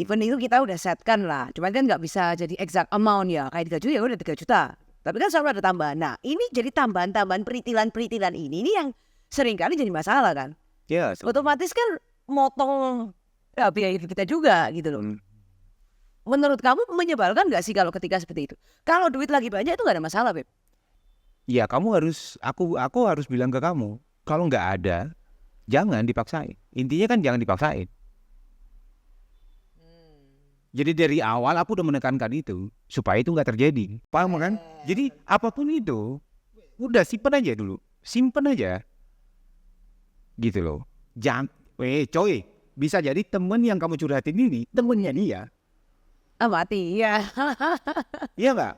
Even itu kita udah setkan lah, cuman kan nggak bisa jadi exact amount ya, kayak 3 juta ya udah 3 juta. Tapi kan selalu ada tambahan. Nah ini jadi tambahan-tambahan peritilan ini yang seringkali jadi masalah kan. Ya, Otomatis kan motong biaya hidup kita juga gitu loh. Menurut kamu menyebalkan nggak sih kalau ketika seperti itu? Kalau duit lagi banyak itu nggak ada masalah, Beb. Ya kamu harus, aku harus bilang ke kamu, kalau nggak ada, jangan dipaksain. Intinya kan jangan dipaksain. Jadi dari awal aku udah menekankan itu supaya itu nggak terjadi, paham kan? Jadi apapun itu, udah simpen aja dulu, simpen aja, gitu loh. Jangan, coy, bisa jadi temen yang kamu curhatin ini temennya dia, Mati ya. iya nggak?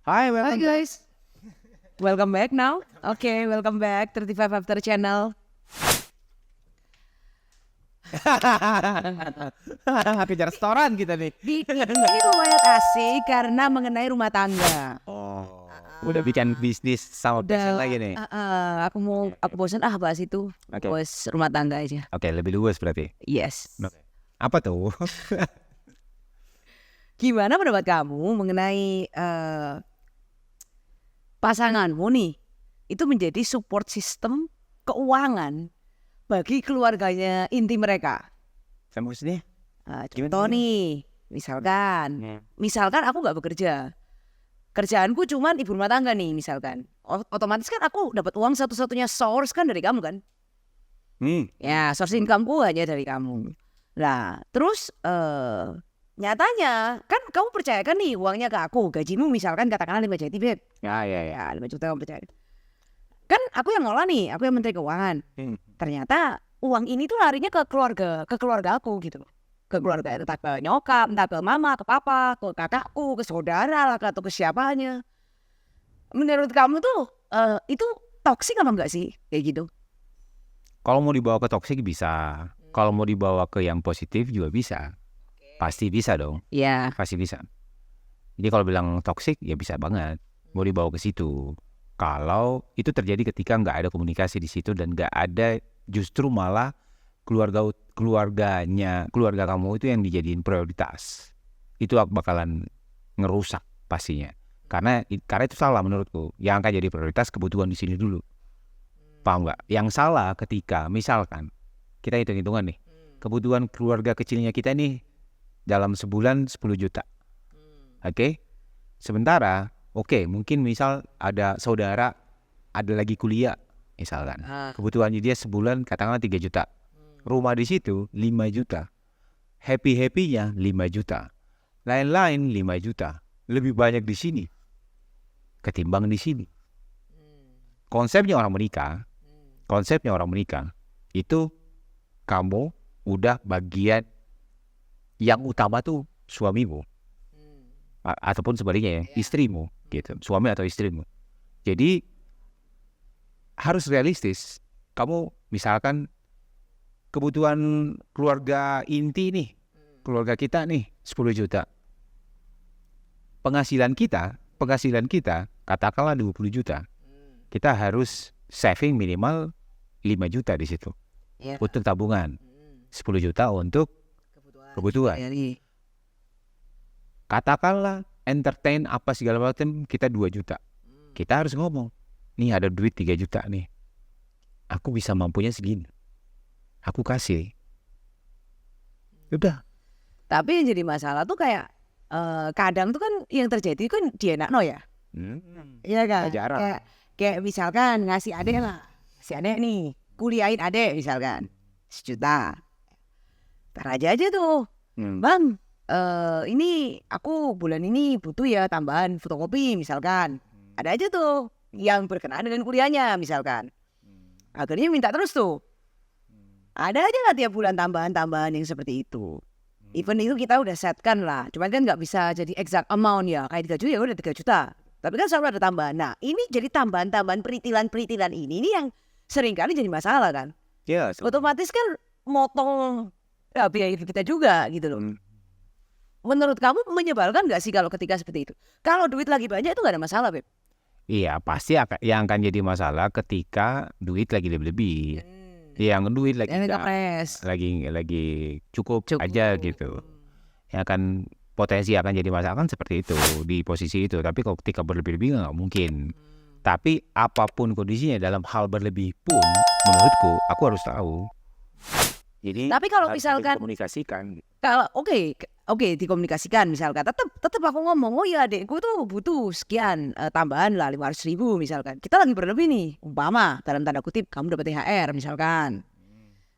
Hai, Hi guys, welcome back now. Oke, welcome back 35 After Channel. Kejar restoran kita nih. Ini lumayan asik karena mengenai rumah tangga. Oh, udah bikin bisnis sama passion lagi nih. Aku bosan bahas itu. Oke. Bahas rumah tangga aja. Oke, lebih luas berarti. Yes. Apa tuh? Gimana pendapat kamu mengenai pasanganmu nih? Itu menjadi support system keuangan bagi keluarganya inti mereka. Sama maksudnya? Contoh nih, misalkan aku nggak bekerja, kerjaanku cuman ibu rumah tangga nih misalkan. Otomatis kan aku dapat uang satu-satunya source kan dari kamu kan? Ya, source incomeku hanya dari kamu. Nah, terus nyatanya kan kamu percayakan nih uangnya ke aku, gajimu misalkan katakanlah 5 juta, Beb. Ya. 5 juta kamu percaya. Kan aku yang ngolah nih, aku yang menteri keuangan. Ternyata uang ini tuh larinya ke keluarga aku gitu. Ke keluarga, entah ke nyokap, entah ke mama, ke papa, ke kakakku, ke saudara lah, atau ke siapanya. Menurut kamu tuh itu toksik apa enggak sih kayak gitu? Kalau mau dibawa ke toksik bisa. Kalau mau dibawa ke yang positif juga bisa. Pasti bisa dong. Ya. Pasti bisa. Jadi kalau bilang toksik ya bisa banget. Mau dibawa ke situ. Kalau itu terjadi ketika nggak ada komunikasi di situ dan nggak ada, justru malah keluarga kamu itu yang dijadiin prioritas, itu bakalan ngerusak pastinya. Karena itu salah menurutku. Yang akan jadi prioritas kebutuhan di sini dulu. Paham nggak? Yang salah ketika misalkan kita hitung-hitungan nih, kebutuhan keluarga kecilnya kita nih dalam sebulan 10 juta. Oke? Sementara mungkin misal ada saudara ada lagi kuliah misalkan. Kebutuhannya dia sebulan katakanlah 3 juta. Rumah di situ 5 juta. Happy-happynya 5 juta. Lain-lain 5 juta. Lebih banyak di sini ketimbang di sini. Konsepnya orang menikah itu kamu udah bagian yang utama tuh suamimu. Ataupun sebaliknya ya, istrimu gitu, suami atau istrimu. Jadi harus realistis. Kamu misalkan kebutuhan keluarga inti nih, keluarga kita nih 10 juta. Penghasilan kita katakanlah 20 juta. Kita harus saving minimal 5 juta di situ. Untuk tabungan. 10 juta untuk kebutuhan. Katakanlah entertain apa segala macam kita 2 juta. Kita harus ngomong, nih ada duit 3 juta nih. Aku bisa mampunya segini. Aku kasih. Udah. Tapi yang jadi masalah tuh kayak kadang tuh kan yang terjadi kan dia nakno ya. Iya kan? Kayak misalkan ngasih adek lah. Si adek nih, kuliahin adek misalkan 1 juta. Tar aja tuh. Bang, ini aku bulan ini butuh ya tambahan fotokopi misalkan. Ada aja tuh yang berkenaan dengan kuliahnya misalkan. Akhirnya minta terus tuh. Ada aja nggak tiap bulan tambahan-tambahan yang seperti itu. Even itu kita udah setkan lah, cuman kan nggak bisa jadi exact amount ya, kayak 3 juta ya udah 3 juta. Tapi kan selalu ada tambahan. Nah ini jadi tambahan-tambahan peritilan ini yang seringkali jadi masalah kan. Ya, Otomatis kan motong biaya hidup kita juga gitu loh. Menurut kamu menyebalkan nggak sih kalau ketika seperti itu? Kalau duit lagi banyak itu nggak ada masalah, Beb. Iya, pasti yang akan jadi masalah ketika duit lagi lebih-lebih. Yang duit lagi lagi cukup aja gitu. Yang akan potensi akan jadi masalah kan seperti itu di posisi itu. Tapi kalau ketika berlebih-lebih nggak mungkin. Tapi apapun kondisinya dalam hal berlebih pun menurutku aku harus tahu. Jadi tapi kalau harus misalkan dikomunikasikan. Kalau oke dikomunikasikan misalkan tetap aku ngomong oh ya adekku tuh butuh sekian tambahan lah 500.000 misalkan. Kita lagi berlebih nih umpama dalam tanda kutip kamu dapat THR misalkan.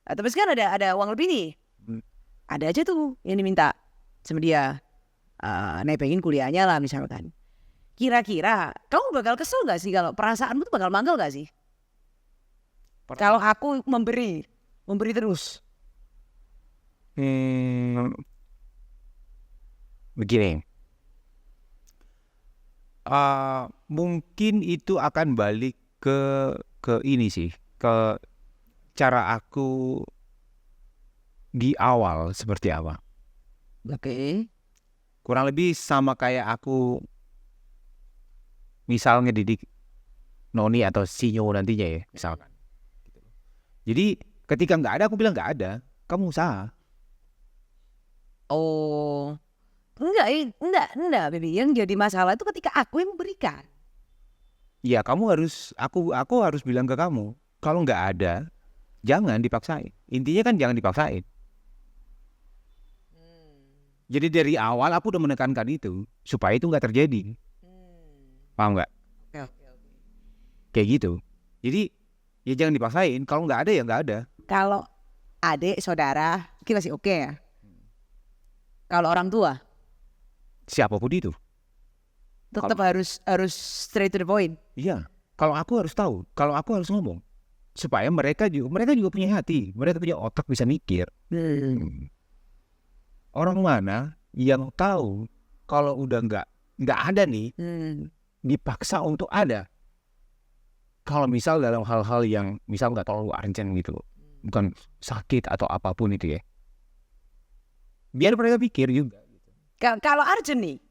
Tapi sekarang ada uang lebih nih. Ada aja tuh yang diminta sama dia nebengin kuliahnya lah misalkan. Kira-kira kamu bakal kesel gak sih kalau perasaanmu tuh bakal manggel gak sih? Kalau aku memberi terus. Begini, mungkin itu akan balik ke ini sih, ke cara aku di awal seperti apa. Oke. Kurang lebih sama kayak aku misal ngedidik Noni atau Sinyo nantinya ya misalkan. Jadi ketika nggak ada aku bilang nggak ada, kamu usaha. Oh, enggak, baby. Yang jadi masalah itu ketika aku yang memberikan. Ya kamu harus, aku harus bilang ke kamu, kalau nggak ada, jangan dipaksain. Intinya kan jangan dipaksain. Jadi dari awal aku udah menekankan itu, supaya itu nggak terjadi. Paham nggak? Kayak gitu. Jadi ya jangan dipaksain, kalau nggak ada ya nggak ada. Kalau adik, saudara, mungkin masih oke ya. Kalau orang tua, siapapun itu, tetap harus straight to the point. Iya. Kalau aku harus tahu, kalau aku harus ngomong, supaya mereka juga punya hati, mereka punya otak bisa mikir. Orang mana yang tahu kalau udah nggak ada nih, dipaksa untuk ada. Kalau misal dalam hal-hal yang misal nggak terlalu urgent gitu, bukan sakit atau apapun itu ya. Biar mereka pikir juga. Kalau urgent nih,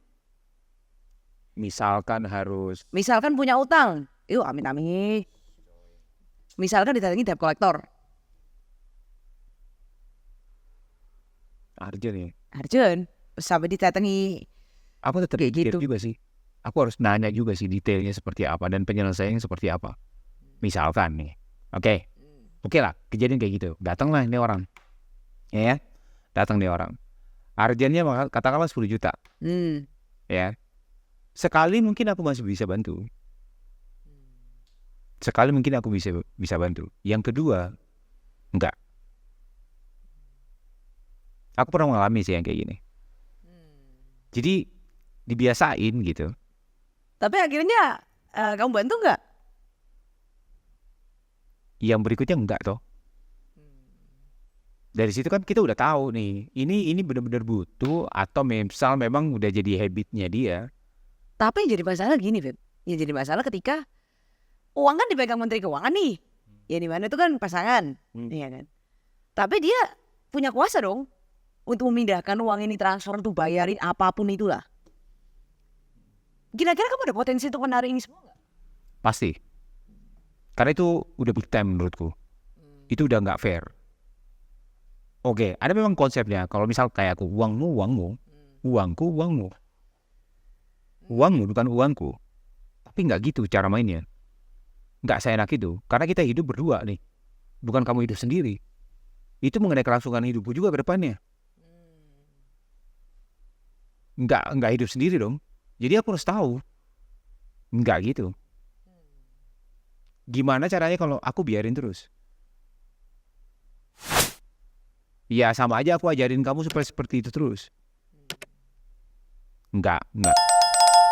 misalkan punya utang, yuk amit-amit. Misalkan didatangi debt collector, urgent, sampai didatangi. Aku tetap pikir gitu juga sih. Aku harus nanya juga sih detailnya seperti apa dan penyelesaiannya seperti apa. Misalkan nih, oke lah, kejadian kayak gitu. Datanglah ini orang, ya, datang nih orang. Urgentnya katakanlah 10 juta. Ya. Sekali mungkin aku masih bisa bantu. Sekali mungkin aku bisa bantu. Yang kedua, enggak. Aku pernah mengalami sih yang kayak gini. Jadi dibiasain gitu. Tapi akhirnya kamu bantu enggak? Yang berikutnya enggak toh. Dari situ kan kita udah tahu nih, ini benar-benar butuh atau misal memang udah jadi habitnya dia. Tapi yang jadi masalah gini, Beb. Yang jadi masalah ketika uang kan dipegang Menteri Keuangan nih. Ya di mana itu kan pasangan, iya kan. Tapi dia punya kuasa dong untuk memindahkan uang ini, transfer untuk bayarin apapun itulah. Kira-kira kamu ada potensi untuk menarik ini semua nggak? Pasti. Karena itu udah big time menurutku. Itu udah nggak fair. Oke, ada memang konsepnya. Kalau misal kayak aku, uangmu, uangku, uangmu. Uangmu bukan uangku. Tapi nggak gitu cara mainnya. Nggak seenak itu. Karena kita hidup berdua nih. Bukan kamu hidup sendiri. Itu mengenai kelangsungan hidupku juga ke depannya. Nggak hidup sendiri dong. Jadi aku harus tahu. Nggak gitu. Gimana caranya kalau aku biarin terus? Ya sama aja aku ajarin kamu supaya seperti itu terus. Enggak.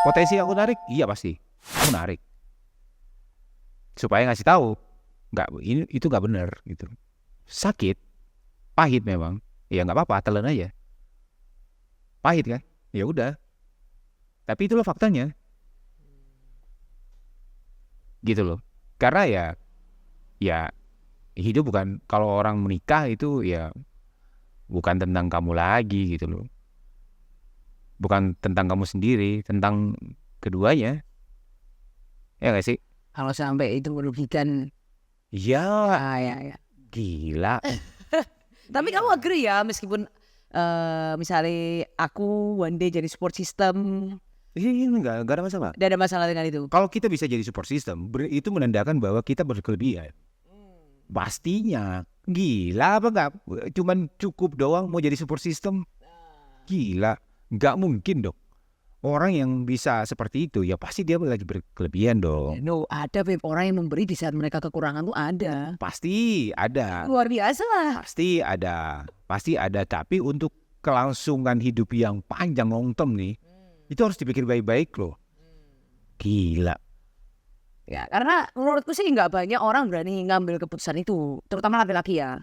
Potensi aku narik? Iya pasti. Aku narik. Supaya ngasih tahu. Enggak, itu enggak benar gitu. Sakit. Pahit memang. Ya enggak apa-apa, telan aja. pahit kan? Ya udah. Tapi itulah faktanya. Gitu loh. Karena ya hidup bukan, kalau orang menikah itu ya bukan tentang kamu lagi gitu loh. Bukan tentang kamu sendiri, tentang keduanya. Ya gak sih? Kalau sampai itu merugikan, Ya, ya. gila. Tapi kamu agree ya, meskipun misalnya aku one day jadi support system, Enggak ada masalah. tidak ada masalah dengan itu. Kalau kita bisa jadi support system, itu menandakan bahwa kita berkelebihan. Pastinya. Gila apa enggak? Cuman cukup doang mau jadi support system? Gila. Enggak mungkin dong. Orang yang bisa seperti itu, ya pasti dia lagi berkelebihan dong. No, ada Beb, orang yang memberi di saat mereka kekurangan tuh ada. Pasti ada. Luar biasa lah. Pasti ada. Pasti ada. Tapi untuk kelangsungan hidup yang panjang long term nih, itu harus dipikir baik-baik loh. Gila. Ya, karena menurutku sih nggak banyak orang berani ngambil keputusan itu, terutama laki-laki ya.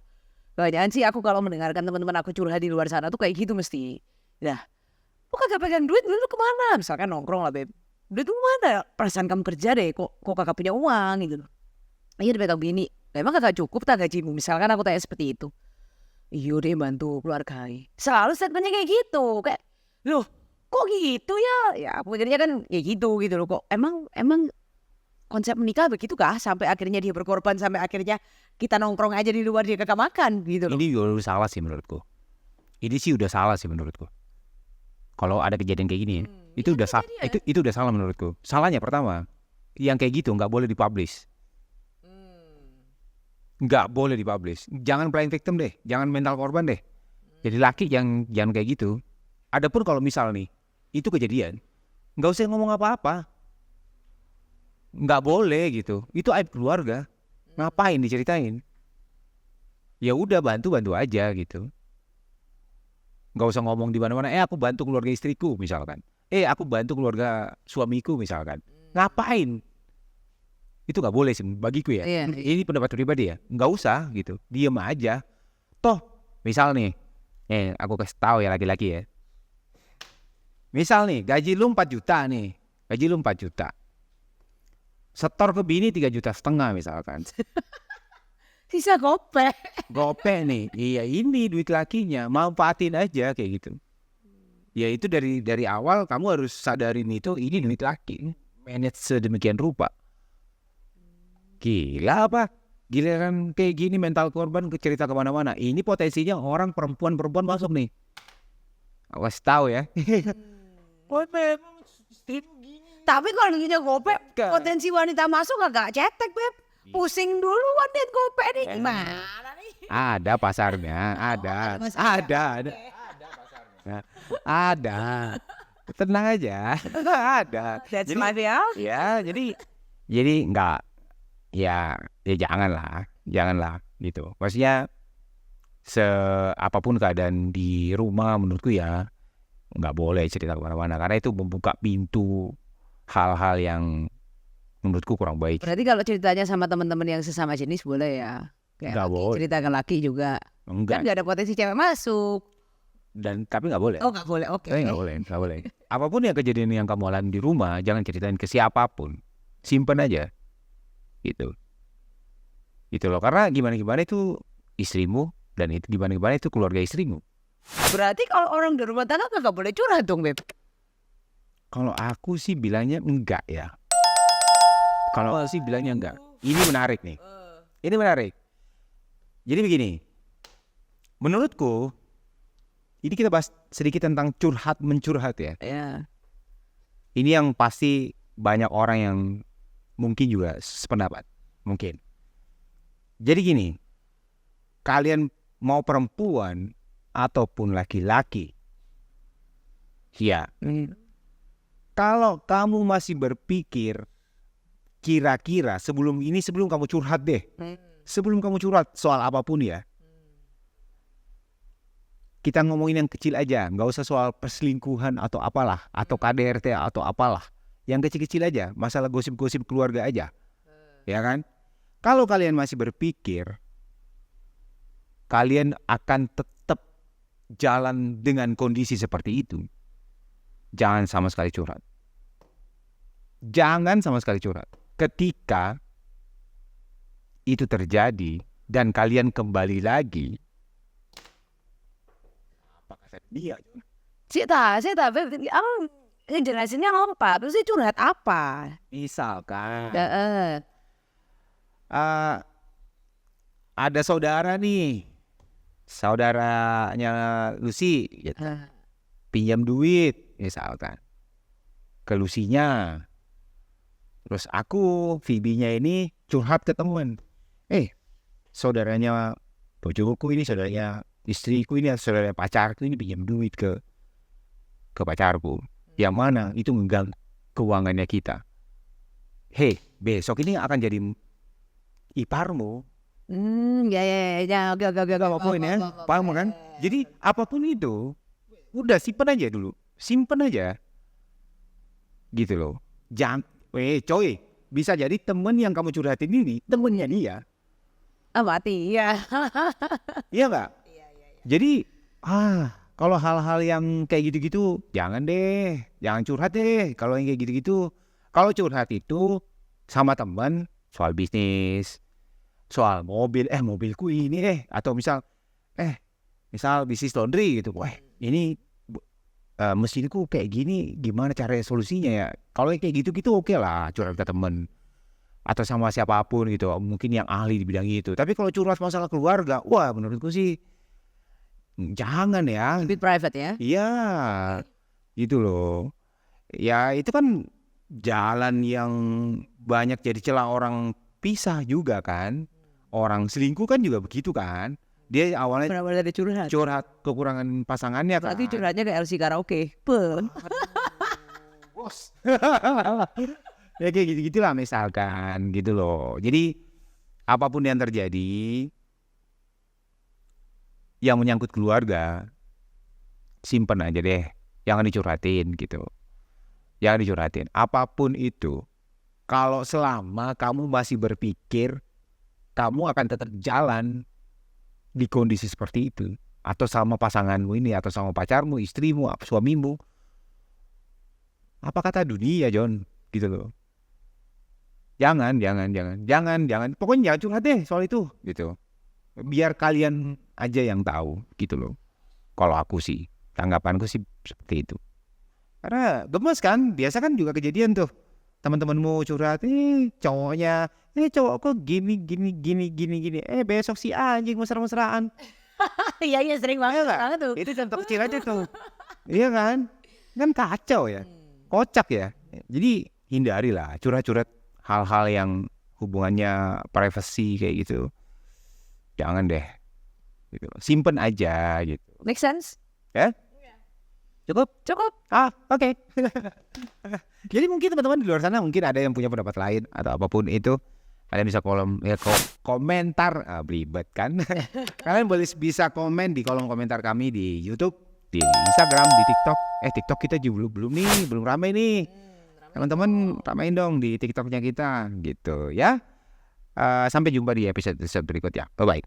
Kebanyakan sih aku kalau mendengarkan teman-teman aku curhat di luar sana tuh kayak gitu mesti. Nah, lu kagak pegang duit lu kemana? Misalkan nongkrong lah Beb. Duit lu mana? Perasaan kamu kerja deh, kok kagak punya uang gitu loh. Iya dipegang bini. Memang kagak cukup tak gajimu? Misalkan aku tanya seperti itu. Iya deh bantu keluarga. Selalu statementnya kayak gitu. Kayak, loh kok gitu ya? Ya aku pikirnya kan kayak gitu loh. Kok emang konsep menikah begitu kah? Sampai akhirnya dia berkorban, sampai akhirnya kita nongkrong aja di luar dia kagak makan gitu loh. Ini udah salah sih menurutku. Ini sih udah salah sih menurutku. Kalau ada kejadian kayak gini, itu udah itu udah salah menurutku. Salahnya pertama, yang kayak gitu nggak boleh dipublish. Nggak boleh dipublish. Jangan playing victim deh, jangan mental korban deh. Jadi laki jangan kayak gitu. Adapun kalau misal nih, itu kejadian, nggak usah ngomong apa-apa. Nggak boleh gitu. Itu aib keluarga. Ngapain diceritain? Ya udah bantu aja gitu. Nggak usah ngomong di mana-mana. Aku bantu keluarga istriku misalkan. Aku bantu keluarga suamiku misalkan. Ngapain? Itu nggak boleh sih bagiku ya. Iya. Ini pendapat pribadi ya. Nggak usah gitu. Diem aja. Toh, misal nih, aku kasih tahu ya laki-laki ya. Misal nih, gaji lu 4 juta nih. Gaji lu 4 juta. Setor ke bini 3,5 juta misalkan. Sisa gopek. Gopek nih. Iya ini duit lakinya. Manfaatin aja kayak gitu. Ya itu dari awal kamu harus sadarin itu ini duit laki. Manage sedemikian rupa. Gila apa? Giliran kayak gini mental korban cerita kemana-mana. Ini potensinya orang perempuan masuk nih. Awas tahu ya. Oh memang Tapi kalau punya gopek, potensi wanita masuk agak cetek Beb. Pusing dulu wanita gopek nih. Gimana nih? Ada pasarnya, ada. Ada. Tenang aja. Ada. That's my deal. Ya, jadi enggak. Ya janganlah gitu. Maksudnya apapun keadaan di rumah menurutku ya nggak boleh cerita kemana-mana karena itu membuka pintu hal-hal yang menurutku kurang baik. Berarti kalau ceritanya sama teman-teman yang sesama jenis boleh ya? Kayak Nggak boleh. cerita ke laki juga. Enggak. Kan nggak ada potensi cewek masuk. Tapi nggak boleh. Oh nggak boleh, oke. Nggak boleh. Apapun yang kejadian yang kamu alami di rumah jangan ceritain ke siapapun. Simpen aja. Gitu loh, karena gimana itu istrimu dan itu gimana itu keluarga istrimu. Berarti kalau orang di rumah tangga nggak boleh curhat dong Beb? Kalau aku sih bilangnya enggak ya. Kalau aku sih bilangnya enggak. Ini menarik nih. Ini menarik. Jadi begini. Menurutku ini kita bahas sedikit tentang mencurhat ya. Ya. Ini yang pasti banyak orang yang mungkin juga sependapat. Mungkin. Jadi gini. Kalian mau perempuan ataupun laki-laki. Ya. Kalau kamu masih berpikir kira-kira sebelum kamu curhat deh. Sebelum kamu curhat soal apapun ya. Kita ngomongin yang kecil aja, nggak usah soal perselingkuhan atau apalah, atau KDRT atau apalah. Yang kecil-kecil aja, masalah gosip-gosip keluarga aja. Ya kan? Kalau kalian masih berpikir kalian akan tetap jalan dengan kondisi seperti itu, jangan sama sekali curhat. Jangan sama sekali curhat. Ketika itu terjadi dan kalian kembali lagi, apa kata dia? Saya tak, ngejelasinnya apa? Terus dia curhat apa? Misalkan Heeh. ada saudara nih, saudaranya Lucy, gitu. Pinjam duit, misalkan ke Lucy-nya. Terus aku, Phoebe-nya ini curhat ke temen. Saudaranya bojoku ini, saudaranya istriku ini, saudaranya pacarku ini pinjam duit ke pacarku. Yang mana itu mengganggu keuangannya kita. Besok ini akan jadi iparmu. Ya, oke. Poin ya, paham kan? Jadi apapun itu, udah simpen aja dulu, simpen aja, gitu loh. Jangan, coy, bisa jadi temen yang kamu curhatin ini temennya dia. Mati ya. Iya nggak? Jadi kalau hal-hal yang kayak gitu-gitu jangan deh, jangan curhat deh. Kalau yang kayak gitu-gitu, kalau curhat itu sama teman soal bisnis, soal mobil, mobilku ini atau misal bisnis laundry gitu. Wah, ini mesinku kayak gini, gimana cara solusinya ya? Kalau kayak gitu-gitu oke lah curhat ke teman atau sama siapapun gitu, mungkin yang ahli di bidang itu. Tapi kalau curhat masalah keluarga, wah menurutku sih jangan ya. Lebih private ya. Iya, gitu loh. Ya itu kan jalan yang banyak jadi celah orang pisah juga kan. Orang selingkuh kan juga begitu kan. Dia awalnya Benar-benar dari curhat. kekurangan pasangannya kan. Berarti curhatnya ke LC karaoke. Bos. Ya kayak gitu-gitulah misalkan gitu loh. Jadi apapun yang terjadi yang menyangkut keluarga, simpen aja deh, jangan dicurhatin gitu. Jangan dicurhatin. Apapun itu, kalau selama kamu masih berpikir kamu akan tetap jalan di kondisi seperti itu, atau sama pasanganmu ini, atau sama pacarmu, istrimu, suamimu, apa kata dunia, John? Gitu loh. Jangan. Pokoknya jangan curhat deh soal itu, gitu. Biar kalian aja yang tahu, gitu loh. Kalau aku sih, tanggapanku sih seperti itu. Karena gemes kan, biasa kan juga kejadian tuh. Teman-temanmu curhat, cowoknya, cowokku gini. Besok si anjing mesra-mesraan. Iya sering banget tuh. Itu contoh kecil aja tuh. Iya kan? Kan kacau ya. Kocak ya. Jadi hindarilah curhat-curhat hal-hal yang hubungannya privacy kayak gitu. Jangan deh. Gitu. Simpen aja gitu. Make sense? Ya? Cukup? Oke. Jadi mungkin teman-teman di luar sana mungkin ada yang punya pendapat lain atau apapun itu. Kalian bisa komentar, belibet kan. Kalian boleh bisa komen di kolom komentar kami di YouTube, di Instagram, di TikTok. TikTok kita juga belum ramai nih. Teman-teman ramein dong di TikToknya kita gitu ya. Sampai jumpa di episode berikutnya. Bye.